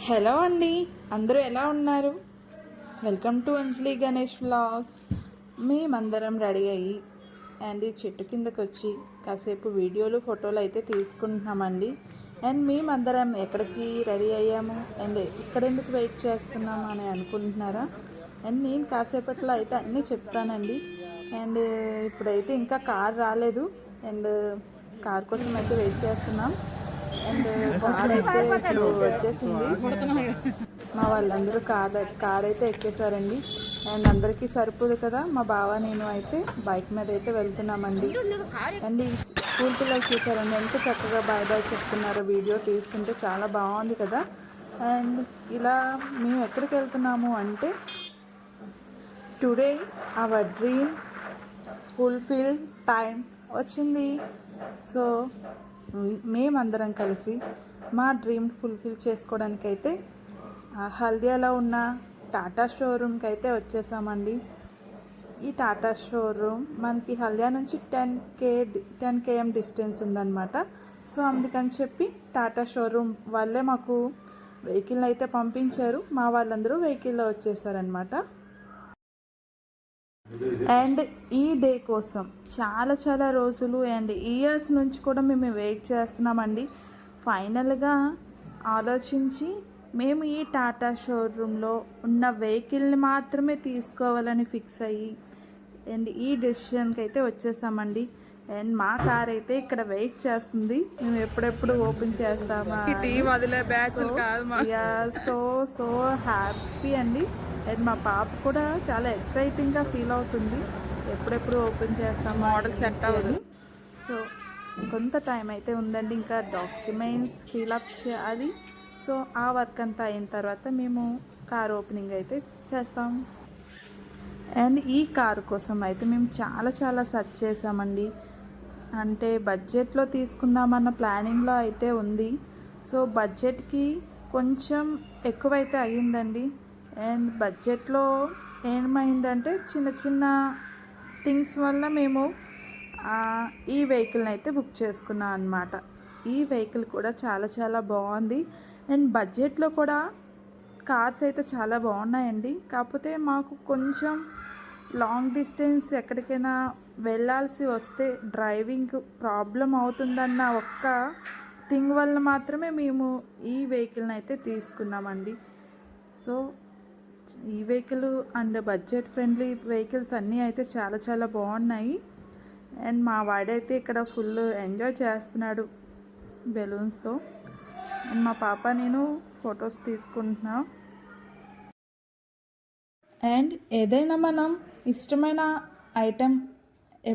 Hello అండి, అందరూ ఎలా ఉన్నారు? Welcome to Anjali Ganesh vlogs. మేమందరం రెడీ అయ్యి అండ్ ఈ చెట్టు కిందకి వచ్చి కాసేపు వీడియోలు ఫోటోలు అయితే తీసుకుంటున్నామండి. అండ్ మేమందరం ఎక్కడికి రెడీ అయ్యాము అండ్ ఇక్కడ ఎందుకు వెయిట్ చేస్తున్నాము అని అనుకుంటున్నారా? అండ్ నేను కాసేపట్లో అయితే అన్నీ చెప్తానండి. అండ్ ఇప్పుడైతే ఇంకా కార్ రాలేదు అండ్ కార్ కోసం అయితే వెయిట్ చేస్తున్నాం. అండ్ కార్ అయితే ఇప్పుడు వచ్చేసింది. మా వాళ్ళందరూ కార్ అయితే ఎక్కేసారండి. అండ్ అందరికీ సరిపోదు కదా, మా బావ నేను అయితే బైక్ మీద అయితే వెళ్తున్నామండి. అండ్ ఈ స్కూల్ పిల్లలు చూసారండి ఎంత చక్కగా బాయ్ బాయ్ చెప్తున్నారో, వీడియో తీస్తుంటే చాలా బాగుంది కదా. అండ్ ఇలా మేము ఎక్కడికి వెళ్తున్నాము అంటే today our dream fulfil time వచ్చింది. సో మేమందరం కలిసి మా డ్రీమ్ ఫుల్ఫిల్ చేసుకోవడానికి అయితే హల్దియాలో ఉన్న టాటా షోరూమ్కి అయితే వచ్చేసామండి. ఈ టాటా షోరూమ్ మనకి హల్దియా నుంచి 10 km డిస్టెన్స్ ఉందన్నమాట. సో అందుకని చెప్పి టాటా షోరూమ్ వాళ్ళే మాకు వెహికల్ని అయితే పంపించారు. మా వాళ్ళందరూ వెహికల్లో వచ్చేసారనమాట. అండ్ ఈ డే కోసం చాలా చాలా రోజులు అండ్ ఇయర్స్ నుంచి కూడా మేము వెయిట్ చేస్తున్నామండి. ఫైనల్గా ఆలోచించి మేము ఈ టాటా షోరూంలో ఉన్న వెహికల్ని మాత్రమే తీసుకోవాలని ఫిక్స్ అయ్యి అండ్ ఈ డెసిషన్కి అయితే వచ్చేసామండి. అండ్ మా కార్ అయితే ఇక్కడ వెయిట్ చేస్తుంది, మేము ఎప్పుడెప్పుడు ఓపెన్ చేస్తామా. సో సో హ్యాపీ అండి. అండ్ మా పాప కూడా చాలా ఎక్సైటింగ్గా ఫీల్ అవుతుంది, ఎప్పుడెప్పుడు ఓపెన్ చేస్తాం, మోడల్ సెట్ అవ్వదు. సో కొంత టైం అయితే ఉందండి, ఇంకా డాక్యుమెంట్స్ ఫిలప్ చేయాలి. సో ఆ వర్క్ అంతా అయిన తర్వాత మేము కార్ ఓపెనింగ్ అయితే చేస్తాం. అండ్ ఈ కారు కోసం అయితే మేము చాలా చాలా సెర్చ్ చేసామండి. అంటే బడ్జెట్లో తీసుకుందామన్న ప్లానింగ్లో అయితే ఉంది. సో బడ్జెట్కి కొంచెం ఎక్కువైతే అయ్యిందండి. అండ్ బడ్జెట్లో ఏమైందంటే చిన్న చిన్న థింగ్స్ వల్ల మేము ఈ వెహికల్ని అయితే బుక్ చేసుకున్నాం అన్నమాట. ఈ వెహికల్ కూడా చాలా చాలా బాగుంది. అండ్ బడ్జెట్లో కూడా కార్స్ అయితే చాలా బాగున్నాయండి. కాకపోతే మాకు కొంచెం లాంగ్ డిస్టెన్స్ ఎక్కడికైనా వెళ్ళాల్సి వస్తే డ్రైవింగ్ ప్రాబ్లం అవుతుందన్న ఒక్క థింగ్ వల్ల మాత్రమే మేము ఈ వెహికల్ని అయితే తీసుకున్నామండి. సో ఈ vehicle and budget friendly vehicles అన్నీ అయితే చాలా చాలా బాగున్నాయి. అండ్ మా వాడైతే ఇక్కడ ఫుల్ ఎంజాయ్ చేస్తున్నాడు బెలూన్స్తో. అండ్ మా పాప నేను ఫొటోస్ తీసుకుంటున్నా. అండ్ ఏదైనా మనం ఇష్టమైన ఐటెం,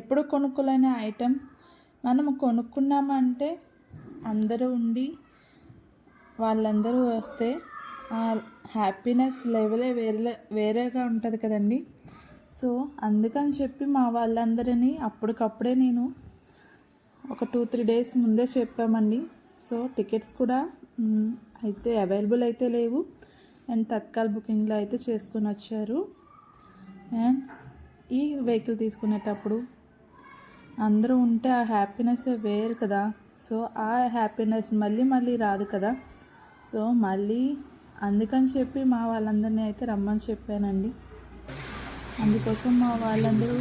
ఎప్పుడు కొనుక్కోలేని ఐటెం మనం కొనుక్కున్నామంటే అందరూ ఉండి వాళ్ళందరూ వస్తే హ్యాపీనెస్ లెవెలే వేరేగా ఉంటుంది కదండి. సో అందుకని చెప్పి మా వాళ్ళందరినీ అప్పటికప్పుడే నేను ఒక 2-3 days ముందే చెప్పామండి. సో టికెట్స్ కూడా అయితే అవైలబుల్ అయితే లేవు అండ్ తత్కాల్ బుకింగ్లో అయితే చేసుకొని వచ్చారు. అండ్ ఈ వెహికల్ తీసుకునేటప్పుడు అందరూ ఉంటే ఆ హ్యాపీనెస్ వేరు కదా. సో ఆ హ్యాపీనెస్ మళ్ళీ మళ్ళీ రాదు కదా. సో మళ్ళీ అందుకని చెప్పి మా వాళ్ళందరినీ అయితే రమ్మని చెప్పానండి. అందుకోసం మా వాళ్ళందరూ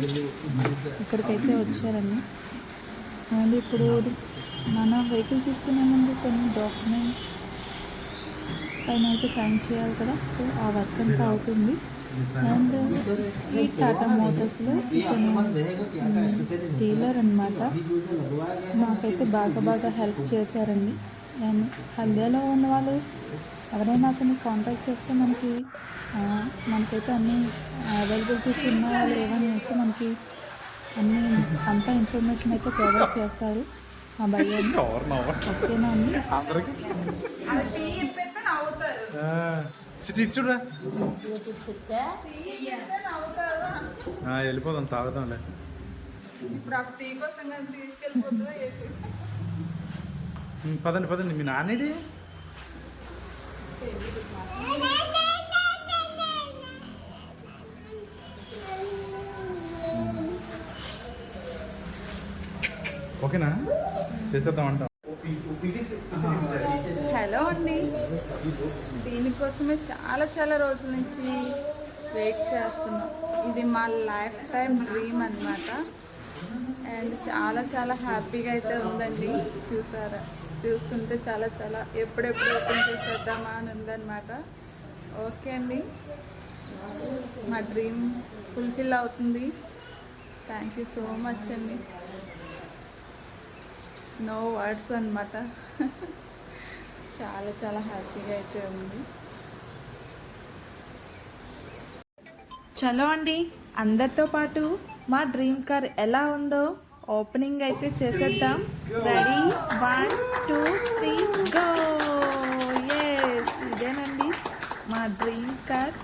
ఇక్కడికైతే వచ్చారండి. అండ్ ఇప్పుడు మన వెహికల్ తీసుకునే ముందు కొన్ని డాక్యుమెంట్స్ పైన అయితే సైన్ చేయాలి కదా. సో ఆ వర్క్ అంతా అవుతుంది. అండ్ ఈ టాటా మోటార్స్లో ఇతను డీలర్ అనమాట, మాకైతే బాగా హెల్ప్ చేశారండి. అండ్ హల్దియాలో ఉన్న వాళ్ళు ఎవరైనా అతన్ని కాంటాక్ట్ చేస్తే మనకైతే అన్నీ అవైలబిలిటీస్ ఉన్నాయా లేవని అయితే మనకి అంతా ఇన్ఫర్మేషన్ అయితే ప్రొవైడ్ చేస్తారు ఆ భయ్యాన్ని. ఓకేనా అండి? వెళ్ళిపోదాం, తాగుదాంలే. పదండి మీ నాన్నేడి? ఓకేనా, చేసేద్దాం అంట. హలో అండి, దీనికోసమే చాలా చాలా రోజుల నుంచి వెయిట్ చేస్తున్నాం. ఇది మా లైఫ్ టైం డ్రీమ్ అన్నమాట. అండ్ చాలా చాలా హ్యాపీగా అయితే ఉందండి. చూసారా, చూస్తుంటే చాలా చాలా ఎప్పుడెప్పుడు ఓపెన్ చేసేద్దామా అని ఉందన్నమాట. ఓకే అండి, మా డ్రీమ్ ఫుల్ఫిల్ అవుతుంది. థ్యాంక్ యూ సో మచ్ అండి. నో వర్డ్స్ అన్నమాట. చాలా చాలా హ్యాపీగా అయితే ఉంది. చలో అండి, అందరితో పాటు మా డ్రీమ్ కార్ ఎలా ఉందో ఓపెనింగ్ అయితే చేసేద్దాం. Ready, 1 2 3 go. ఎస్, ఇదేనండి మా డ్రీమ్ కార్.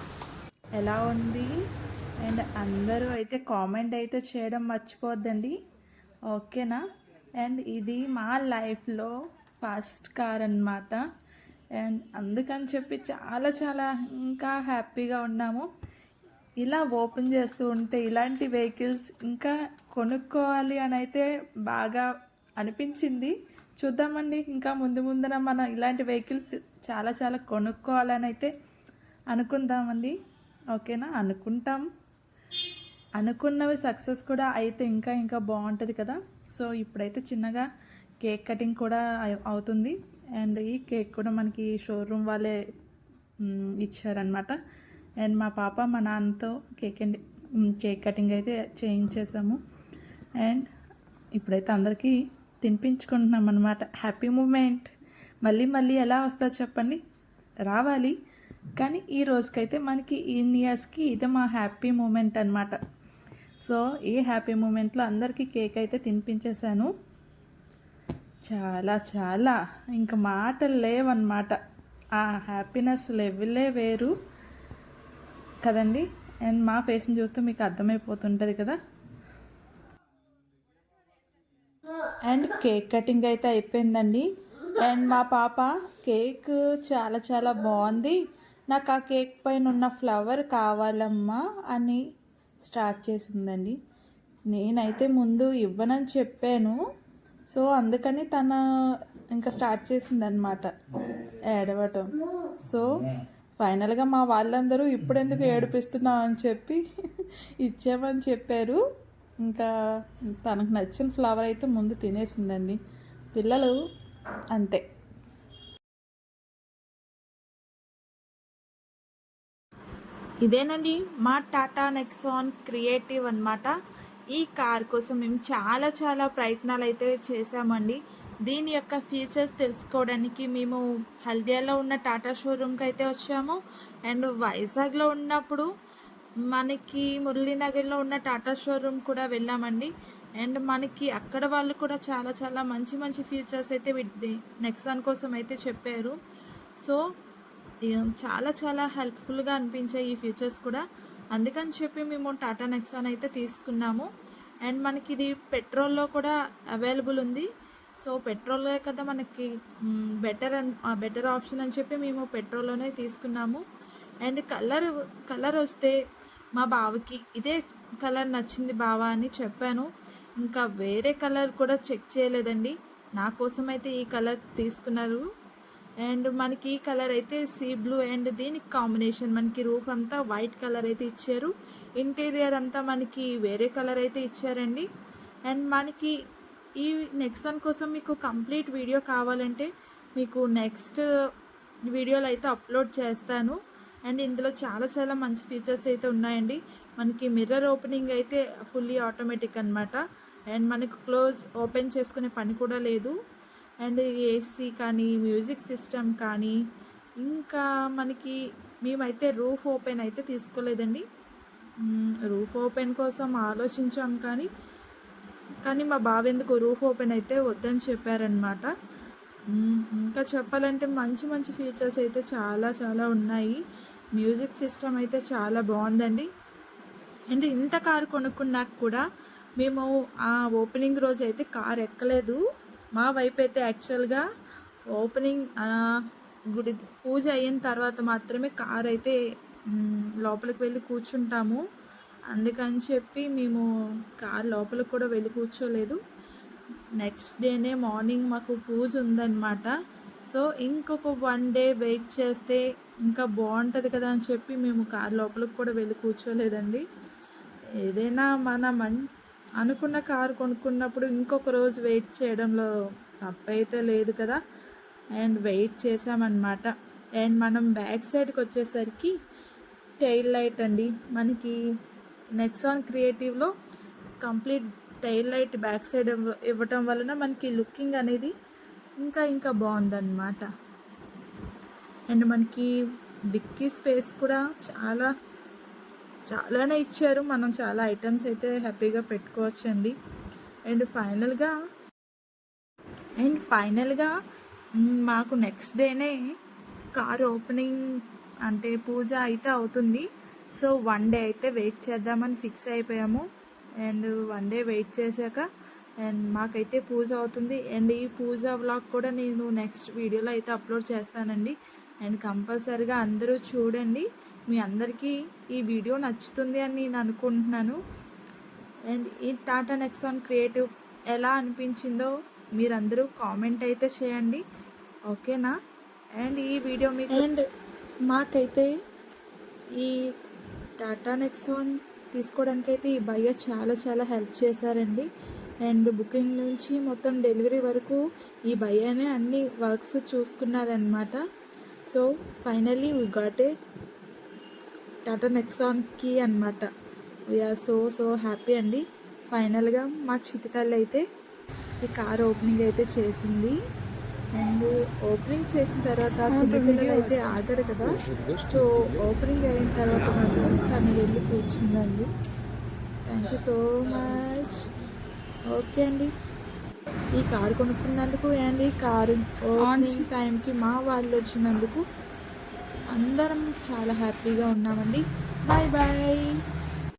ఎలా ఉంది? అండ్ అందరూ అయితే కామెంట్ అయితే చేయడం మర్చిపోద్దండి, ఓకేనా? అండ్ ఇది మా లైఫ్లో ఫస్ట్ కార్ అన్నమాట. అండ్ అందుకని చెప్పి చాలా చాలా ఇంకా హ్యాపీగా ఉన్నాము. ఇలా ఓపెన్ చేస్తూ ఉంటే ఇలాంటి వెహికల్స్ ఇంకా కొనుక్కోవాలి అని అయితే బాగా అనిపించింది. చూద్దామండి, ఇంకా ముందు ముందున మనం ఇలాంటి వెహికల్స్ చాలా చాలా కొనుక్కోవాలని అయితే అనుకుందామండి, ఓకేనా? అనుకుంటాం, అనుకున్నవి సక్సెస్ కూడా అయితే ఇంకా ఇంకా బాగుంటుంది కదా. సో ఇప్పుడైతే చిన్నగా కేక్ కటింగ్ కూడా అవుతుంది. అండ్ ఈ కేక్ కూడా మనకి షోరూమ్ వాళ్ళే ఇచ్చారనమాట. అండ్ మా పాప మా నాన్నతో కేక్ కటింగ్ అయితే చేయించేసాము. అండ్ ఇప్పుడైతే అందరికీ తినిపించుకుంటున్నాం అనమాట. హ్యాపీ మూమెంట్ మళ్ళీ మళ్ళీ ఎలా వస్తుందో చెప్పండి, రావాలి. కానీ ఈ రోజుకైతే మనకి ఇన్ ఇయర్స్కి ఇదే మా హ్యాపీ మూమెంట్ అనమాట. సో ఈ హ్యాపీ మూమెంట్లో అందరికీ కేక్ అయితే తినిపించేశాను. చాలా చాలా ఇంకా మాటలు లేవన్నమాట. ఆ హ్యాపీనెస్ లెవెలే వేరు కదండి. అండ్ మా ఫేస్ని చూస్తే మీకు అర్థమైపోతుంటుంది కదా. అండ్ కేక్ కటింగ్ అయితే అయిపోయిందండి. అండ్ మా పాప కేక్ చాలా చాలా బాగుంది, నాకు ఆ కేక్ పైన ఉన్న ఫ్లవర్ కావాలమ్మా అని స్టార్ట్ చేసిందండి. నేనైతే ముందు ఇవ్వనని చెప్పాను. సో అందుకని తన ఇంకా స్టార్ట్ చేసిందనమాట ఏడవటం. సో ఫైనల్గా మా వాళ్ళందరూ ఇప్పుడెందుకు ఏడిపిస్తున్నావు అని చెప్పి ఇచ్చామని చెప్పారు. ఇంకా తనకు నచ్చిన ఫ్లవర్ అయితే ముందు తినేసిందండి. పిల్లలు అంతే. ఇదేనండి మా టాటా నెక్సాన్ క్రియేటివ్ అన్నమాట. ఈ కార్ కోసం మేము చాలా చాలా ప్రయత్నాలు అయితే చేసామండి. దీని యొక్క ఫీచర్స్ తెలుసుకోవడానికి మేము హల్దియాలో ఉన్న టాటా షోరూమ్కి అయితే వచ్చాము. అండ్ వైజాగ్లో ఉన్నప్పుడు మనకి మురళీనగర్లో ఉన్న టాటా షోరూమ్ కూడా వెళ్ళామండి. అండ్ మనకి అక్కడ వాళ్ళు కూడా చాలా చాలా మంచి మంచి ఫీచర్స్ అయితే నెక్సాన్ కోసం అయితే చెప్పారు. సో చాలా చాలా హెల్ప్ఫుల్గా అనిపించాయి ఈ ఫీచర్స్ కూడా. అందుకని చెప్పి మేము టాటా నెక్సాన్ అయితే తీసుకున్నాము. అండ్ మనకి ఇది పెట్రోల్లో కూడా అవైలబుల్ ఉంది. సో పెట్రోల్లో కదా మనకి బెటర్ ఆప్షన్ అని చెప్పి మేము పెట్రోల్లోనే తీసుకున్నాము. అండ్ కలర్ వస్తే మా బావకి ఇదే కలర్ నచ్చింది బావా అని చెప్పాను. ఇంకా వేరే కలర్ కూడా చెక్ చేయలేదండి, నా కోసం అయితే ఈ కలర్ తీసుకున్నారు. అండ్ మనకి ఈ కలర్ అయితే సీ బ్లూ అండ్ దీనికి కాంబినేషన్ మనకి రూఫ్ అంతా వైట్ కలర్ అయితే ఇచ్చారు. ఇంటీరియర్ అంతా మనకి వేరే కలర్ అయితే ఇచ్చారండి. అండ్ మనకి ఈ నెక్సాన్ కోసం మీకు కంప్లీట్ వీడియో కావాలంటే మీకు నెక్స్ట్ వీడియోలో అయితే అప్లోడ్ చేస్తాను. అండ్ ఇందులో చాలా చాలా మంచి ఫీచర్స్ అయితే ఉన్నాయండి. మనకి మిర్రర్ ఓపెనింగ్ అయితే ఫుల్లీ ఆటోమేటిక్ అనమాట. అండ్ మనకు క్లోజ్ ఓపెన్ చేసుకునే పని కూడా లేదు. అండ్ ఏసీ కానీ మ్యూజిక్ సిస్టమ్ కానీ ఇంకా మనకి మేమైతే రూఫ్ ఓపెన్ అయితే తీసుకోలేదండి. రూఫ్ ఓపెన్ కోసం ఆలోచించాం కానీ మా బావ ఎందుకు రూఫ్ ఓపెన్ అయితే వద్దని చెప్పారనమాట. ఇంకా చెప్పాలంటే మంచి మంచి ఫీచర్స్ అయితే చాలా చాలా ఉన్నాయి. మ్యూజిక్ సిస్టమ్ అయితే చాలా బాగుందండి. అండ్ ఇంత కారు కొనుక్కున్నాక కూడా మేము ఆ ఓపెనింగ్ రోజు అయితే కార్ ఎక్కలేదు. మా వైపు అయితే యాక్చువల్గా ఓపెనింగ్ గుడి పూజ అయిన తర్వాత మాత్రమే కార్ అయితే లోపలికి వెళ్ళి కూర్చుంటాము. అందుకని చెప్పి మేము కార్ లోపలికి కూడా వెళ్ళి కూర్చోలేదు. నెక్స్ట్ డేనే మార్నింగ్ మాకు పూజ ఉందన్నమాట. సో ఇంకొక 1 డే వెయిట్ చేస్తే ఇంకా బాగుంటుంది కదా అని చెప్పి మేము కార్ లోపలికి కూడా వెళ్ళి కూర్చోలేదండి. ఏదైనా అనుకున్న కారు కొనుక్కున్నప్పుడు ఇంకొక రోజు వెయిట్ చేయడంలో తప్పైతే లేదు కదా. అండ్ వెయిట్ చేసామన్నమాట. అండ్ మనం బ్యాక్ సైడ్కి వచ్చేసరికి టెయిల్ లైట్ అండి. మనకి నెక్సాన్ క్రియేటివ్లో complete tail light back side ఇవ్వటం వలన మనకి లుకింగ్ అనేది ఇంకా బాగుందన్నమాట. అండ్ మనకి డిక్కీ స్పేస్ కూడా చాలానే ఇచ్చారు. మనం చాలా ఐటమ్స్ అయితే హ్యాపీగా పెట్టుకోవచ్చండి. అండ్ ఫైనల్గా మాకు నెక్స్ట్ డేనే కార్ ఓపెనింగ్ అంటే పూజ అయితే అవుతుంది. సో 1 డే అయితే వెయిట్ చేద్దామని ఫిక్స్ అయిపోయాము. అండ్ 1 డే వెయిట్ చేశాక అండ్ మాకైతే పూజ అవుతుంది. అండ్ ఈ పూజ వ్లాగ్ కూడా నేను నెక్స్ట్ వీడియోలో అయితే అప్లోడ్ చేస్తానండి. అండ్ కంపల్సరీగా అందరూ చూడండి. మీ అందరికీ ఈ వీడియో నచ్చుతుంది అని నేను అనుకుంటున్నాను. అండ్ ఈ టాటా నెక్సాన్ క్రియేటివ్ ఎలా అనిపించిందో మీరందరూ కామెంట్ అయితే చేయండి, ఓకేనా. అండ్ ఈ వీడియో మీకు మాకైతే ఈ టాటా నెక్సాన్ తీసుకోవడానికైతే ఈ భయ్య చాలా హెల్ప్ చేశారండి. అండ్ బుకింగ్ నుంచి మొత్తం డెలివరీ వరకు ఈ భయ్యనే అన్ని వర్క్స్ చూసుకున్నారనమాట. So finally we got a Tata నెక్సాన్కి అనమాట. వీఆర్ సో హ్యాపీ అండి. ఫైనల్గా మా చిట్టి తల్లి అయితే ఈ కార్ ఓపెనింగ్ అయితే చేసింది. అండ్ ఓపెనింగ్ చేసిన తర్వాత చిన్నపిల్లలు అయితే ఆగరు కదా. సో ఓపెనింగ్ అయిన తర్వాత మాత్రం తను వెళ్ళి కూర్చుందండి. Thank you so much. Okay అండి, ఈ కారు కొనుక్కున్నందుకు అండ్ ఈ కారు ఓపెనింగ్ టైంకి మా వాళ్ళు వచ్చినందుకు అందరం చాలా హ్యాపీగా ఉన్నామండి. బాయ్.